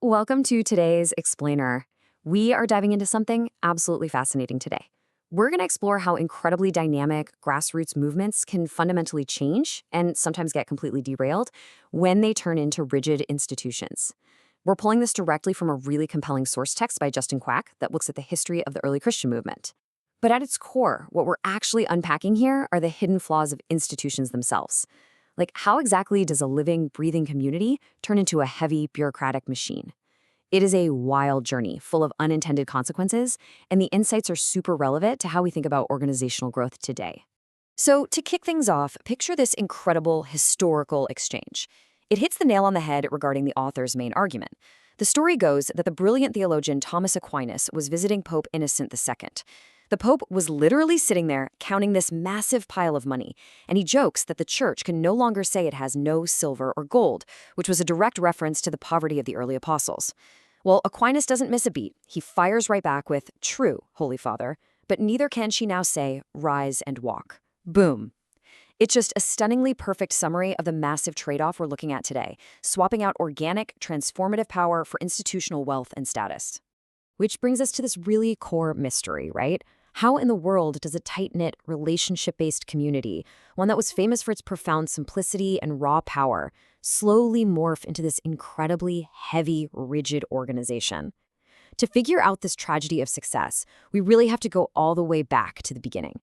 Welcome to today's Explainer. We are diving into something absolutely fascinating today. We're going to explore how incredibly dynamic grassroots movements can fundamentally change and sometimes get completely derailed when they turn into rigid institutions. We're pulling this directly from a really compelling source text by Justin Quack that looks at the history of the early Christian movement. But at its core, what we're actually unpacking here are the hidden flaws of institutions themselves. Like, how exactly does a living, breathing community turn into a heavy, bureaucratic machine? It is a wild journey full of unintended consequences, and the insights are super relevant to how we think about organizational growth today. So, to kick things off, picture this incredible historical exchange. It hits the nail on the head regarding the author's main argument. The story goes that the brilliant theologian Thomas Aquinas was visiting Pope Innocent II. The Pope was literally sitting there counting this massive pile of money, and he jokes that the church can no longer say it has no silver or gold, which was a direct reference to the poverty of the early apostles. Well, Aquinas doesn't miss a beat. He fires right back with, "True, Holy Father, but neither can she now say, 'Rise and walk.'" Boom. It's just a stunningly perfect summary of the massive trade-off we're looking at today, swapping out organic, transformative power for institutional wealth and status. Which brings us to this really core mystery, right? How in the world does a tight-knit, relationship-based community, one that was famous for its profound simplicity and raw power, slowly morph into this incredibly heavy, rigid organization? To figure out this tragedy of success, we really have to go all the way back to the beginning.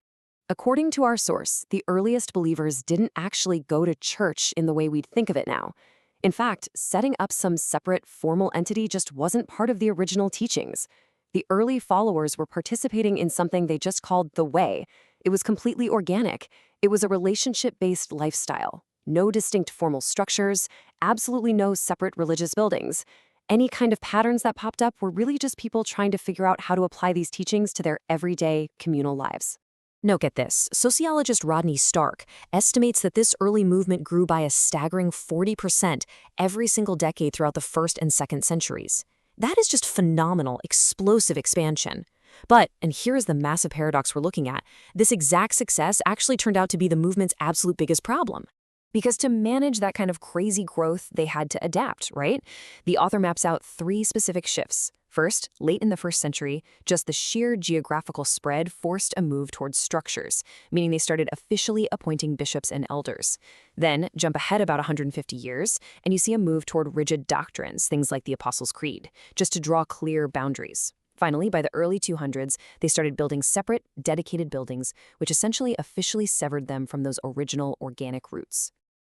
According to our source, the earliest believers didn't actually go to church in the way we'd think of it now. In fact, setting up some separate, formal entity just wasn't part of the original teachings. The early followers were participating in something they just called the Way. It was completely organic. It was a relationship-based lifestyle. No distinct formal structures, absolutely no separate religious buildings. Any kind of patterns that popped up were really just people trying to figure out how to apply these teachings to their everyday communal lives. Now get this, sociologist Rodney Stark estimates that this early movement grew by a staggering 40% every single decade throughout the first and second centuries. That is just phenomenal, explosive expansion. But, and here is the massive paradox we're looking at, this exact success actually turned out to be the movement's absolute biggest problem. Because to manage that kind of crazy growth, they had to adapt, right? The author maps out 3 specific shifts. First, late in the first century, just the sheer geographical spread forced a move towards structures, meaning they started officially appointing bishops and elders. Then, jump ahead about 150 years, and you see a move toward rigid doctrines, things like the Apostles' Creed, just to draw clear boundaries. Finally, by the early 200s, they started building separate, dedicated buildings, which essentially officially severed them from those original organic roots.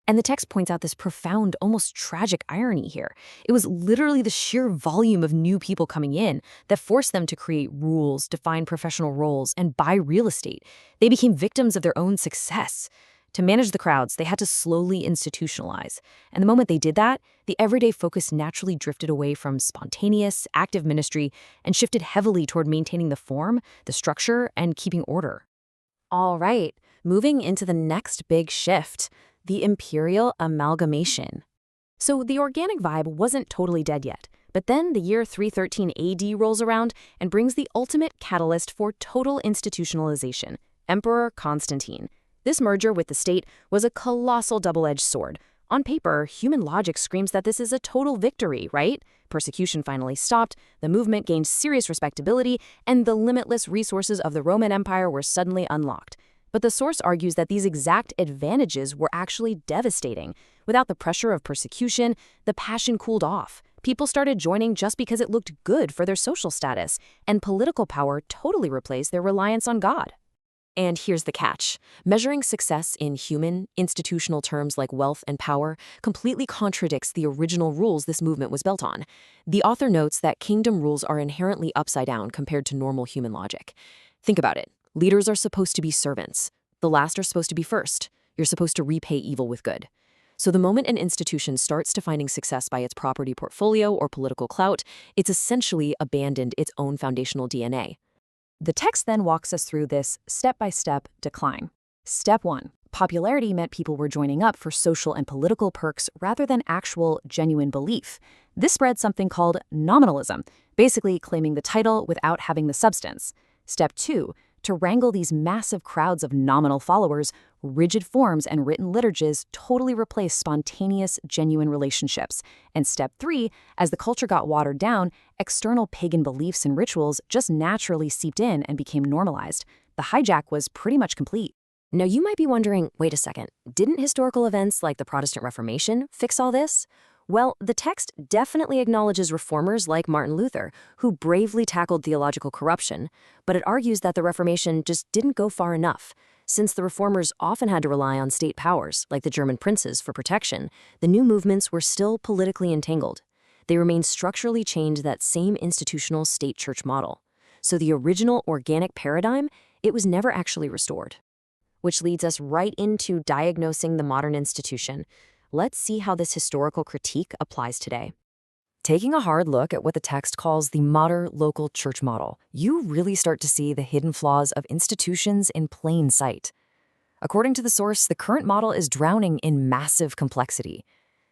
And the text points out this profound, almost tragic irony here. It was literally the sheer volume of new people coming in that forced them to create rules, define professional roles, and buy real estate. They became victims of their own success. To manage the crowds, they had to slowly institutionalize. And the moment they did that, the everyday focus naturally drifted away from spontaneous, active ministry and shifted heavily toward maintaining the form, the structure, and keeping order. All right, moving into the next big shift, the imperial amalgamation. So the organic vibe wasn't totally dead yet, but then the year 313 AD rolls around and brings the ultimate catalyst for total institutionalization, Emperor Constantine. This merger with the state was a colossal double-edged sword. On paper, human logic screams that this is a total victory, right? Persecution finally stopped, the movement gained serious respectability, and the limitless resources of the Roman Empire were suddenly unlocked. But the source argues that these exact advantages were actually devastating. Without the pressure of persecution, the passion cooled off. People started joining just because it looked good for their social status, and political power totally replaced their reliance on God. And here's the catch. Measuring success in human, institutional terms like wealth and power completely contradicts the original rules this movement was built on. The author notes that kingdom rules are inherently upside down compared to normal human logic. Think about it. Leaders are supposed to be servants. The last are supposed to be first. You're supposed to repay evil with good. So the moment an institution starts defining success by its property portfolio or political clout, it's essentially abandoned its own foundational DNA. The text then walks us through this step-by-step decline. Step 1. Popularity meant people were joining up for social and political perks rather than actual, genuine belief. This spread something called nominalism, basically claiming the title without having the substance. Step 2. To wrangle these massive crowds of nominal followers, rigid forms and written liturgies totally replaced spontaneous, genuine relationships. And step 3, as the culture got watered down, external pagan beliefs and rituals just naturally seeped in and became normalized. The hijack was pretty much complete. Now, you might be wondering, wait a second, didn't historical events like the Protestant Reformation fix all this? Well, the text definitely acknowledges reformers like Martin Luther, who bravely tackled theological corruption, but it argues that the Reformation just didn't go far enough. Since the reformers often had to rely on state powers, like the German princes, for protection, the new movements were still politically entangled. They remained structurally chained to that same institutional state-church model. So the original organic paradigm, it was never actually restored. Which leads us right into diagnosing the modern institution. Let's see how this historical critique applies today. Taking a hard look at what the text calls the modern local church model, you really start to see the hidden flaws of institutions in plain sight. According to the source, the current model is drowning in massive complexity.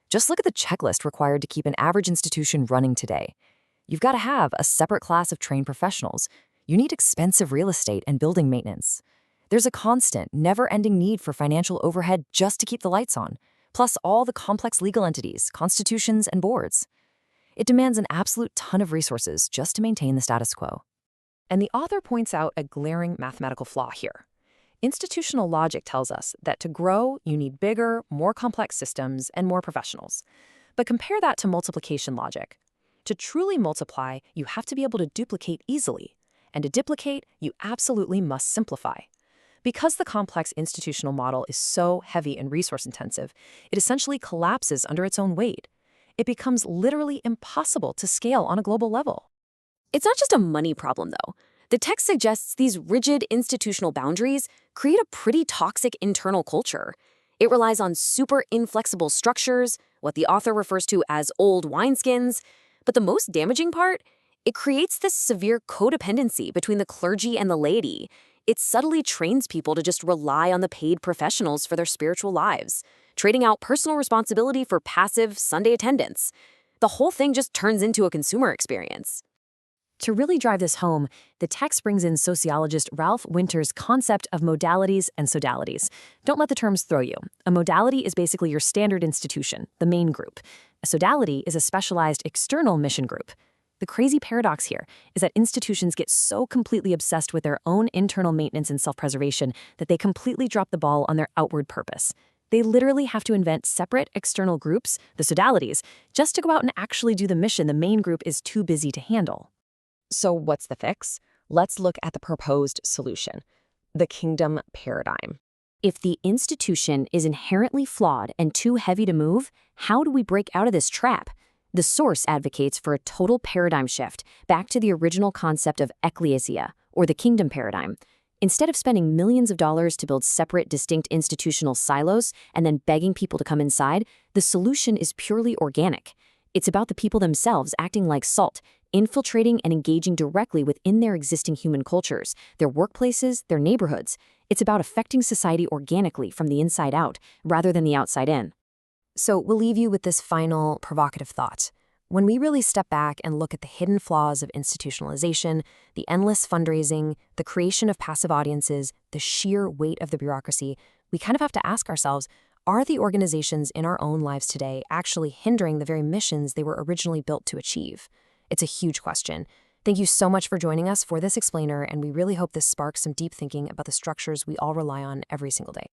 Just look at the checklist required to keep an average institution running today. You've got to have a separate class of trained professionals. You need expensive real estate and building maintenance. There's a constant, never-ending need for financial overhead just to keep the lights on, plus all the complex legal entities, constitutions, and boards. It demands an absolute ton of resources just to maintain the status quo. And the author points out a glaring mathematical flaw here. Institutional logic tells us that to grow, you need bigger, more complex systems and more professionals. But compare that to multiplication logic. To truly multiply, you have to be able to duplicate easily. And to duplicate, you absolutely must simplify. Because the complex institutional model is so heavy and resource-intensive, it essentially collapses under its own weight. It becomes literally impossible to scale on a global level. It's not just a money problem, though. The text suggests these rigid institutional boundaries create a pretty toxic internal culture. It relies on super inflexible structures, what the author refers to as old wineskins. But the most damaging part? It creates this severe codependency between the clergy and the laity. It subtly trains people to just rely on the paid professionals for their spiritual lives, trading out personal responsibility for passive Sunday attendance. The whole thing just turns into a consumer experience. To really drive this home, the text brings in sociologist Ralph Winter's concept of modalities and sodalities. Don't let the terms throw you. A modality is basically your standard institution, the main group. A sodality is a specialized external mission group. The crazy paradox here is that institutions get so completely obsessed with their own internal maintenance and self-preservation that they completely drop the ball on their outward purpose. They literally have to invent separate external groups, the sodalities, just to go out and actually do the mission the main group is too busy to handle. So what's the fix? Let's look at the proposed solution, the kingdom paradigm. If the institution is inherently flawed and too heavy to move, how do we break out of this trap? The source advocates for a total paradigm shift back to the original concept of ecclesia, or the kingdom paradigm. Instead of spending millions of dollars to build separate, distinct institutional silos and then begging people to come inside, the solution is purely organic. It's about the people themselves acting like salt, infiltrating and engaging directly within their existing human cultures, their workplaces, their neighborhoods. It's about affecting society organically from the inside out, rather than the outside in. So we'll leave you with this final provocative thought. When we really step back and look at the hidden flaws of institutionalization, the endless fundraising, the creation of passive audiences, the sheer weight of the bureaucracy, we kind of have to ask ourselves, are the organizations in our own lives today actually hindering the very missions they were originally built to achieve? It's a huge question. Thank you so much for joining us for this explainer, and we really hope this sparks some deep thinking about the structures we all rely on every single day.